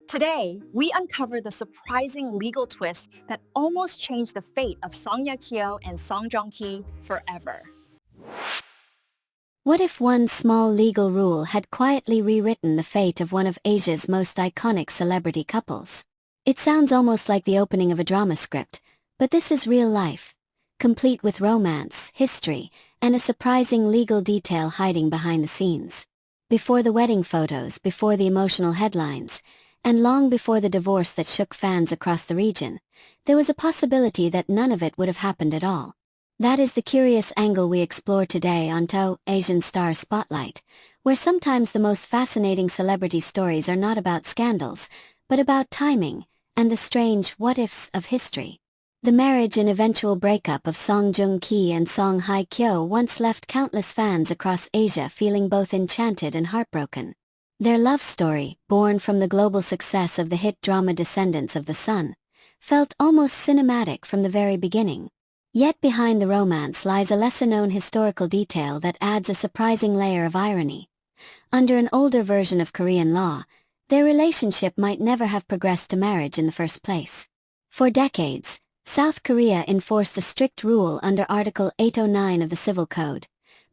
Today, we uncover the surprising legal twist that almost changed the fate of Hye Kyo and Song Joong-ki forever. What if one small legal rule had quietly rewritten the fate of one of Asia's most iconic celebrity couples? It sounds almost like the opening of a drama script, but this is real life, complete with romance, history, and a surprising legal detail hiding behind the scenes. Before the wedding photos, before the emotional headlines, and long before the divorce that shook fans across the region, there was a possibility that none of it would have happened at all. That is the curious angle we explore today on THAO Asian Star Spotlight, where sometimes the most fascinating celebrity stories are not about scandals, but about timing, and the strange what-ifs of history. The marriage and eventual breakup of Song Joong-ki and Hye Kyo once left countless fans across Asia feeling both enchanted and heartbroken. Their love story, born from the global success of the hit drama Descendants of the Sun, felt almost cinematic from the very beginning. Yet behind the romance lies a lesser-known historical detail that adds a surprising layer of irony. Under an older version of Korean law, their relationship might never have progressed to marriage in the first place. For decades, South Korea enforced a strict rule under Article 809 of the Civil Code,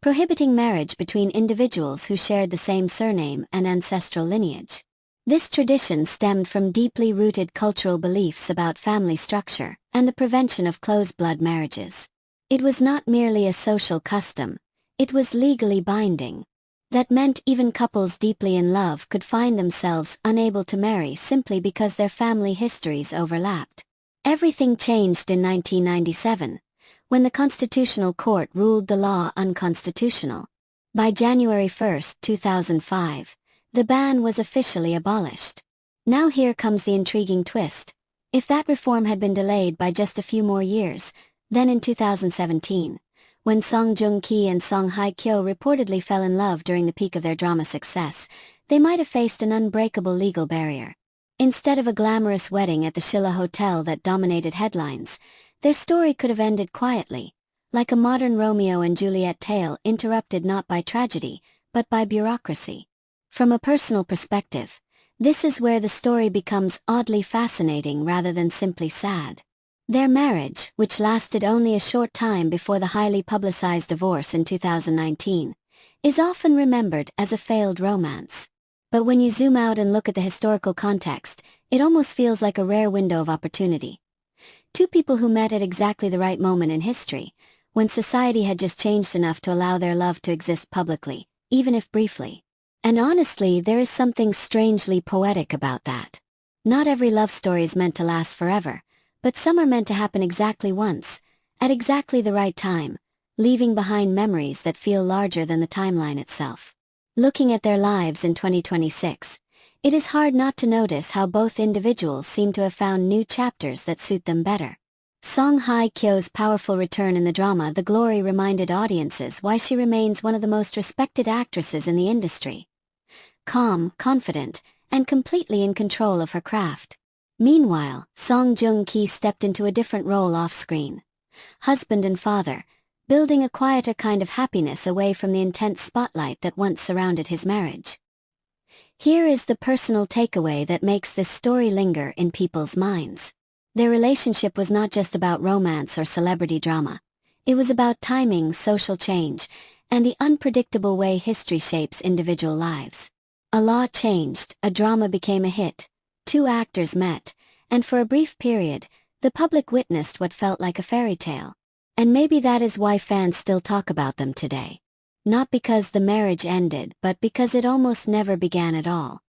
prohibiting marriage between individuals who shared the same surname and ancestral lineage. This tradition stemmed from deeply rooted cultural beliefs about family structure and the prevention of close-blood marriages. It was not merely a social custom, it was legally binding. That meant even couples deeply in love could find themselves unable to marry simply because their family histories overlapped. Everything changed in 1997, when the Constitutional Court ruled the law unconstitutional. By January 1, 2005, the ban was officially abolished. Now here comes the intriguing twist. If that reform had been delayed by just a few more years, then in 2017, when Song Joong-ki and Hye Kyo reportedly fell in love during the peak of their drama success, they might have faced an unbreakable legal barrier. Instead of a glamorous wedding at the Shilla Hotel that dominated headlines, their story could have ended quietly, like a modern Romeo and Juliet tale interrupted not by tragedy, but by bureaucracy. From a personal perspective, this is where the story becomes oddly fascinating rather than simply sad. Their marriage, which lasted only a short time before the highly publicized divorce in 2019, is often remembered as a failed romance. But when you zoom out and look at the historical context, it almost feels like a rare window of opportunity. Two people who met at exactly the right moment in history, when society had just changed enough to allow their love to exist publicly, even if briefly. And honestly, there is something strangely poetic about that. Not every love story is meant to last forever, but some are meant to happen exactly once, at exactly the right time, leaving behind memories that feel larger than the timeline itself. Looking at their lives in 2026, it is hard not to notice how both individuals seem to have found new chapters that suit them better. Hye Kyo's powerful return in the drama The Glory reminded audiences why she remains one of the most respected actresses in the industry. Calm, confident, and completely in control of her craft. Meanwhile, Song Joong-ki stepped into a different role off-screen. Husband and father, building a quieter kind of happiness away from the intense spotlight that once surrounded his marriage. Here is the personal takeaway that makes this story linger in people's minds. Their relationship was not just about romance or celebrity drama. It was about timing, social change, and the unpredictable way history shapes individual lives. A law changed, a drama became a hit, two actors met, and for a brief period, the public witnessed what felt like a fairy tale. And maybe that is why fans still talk about them today. Not because the marriage ended, but because it almost never began at all.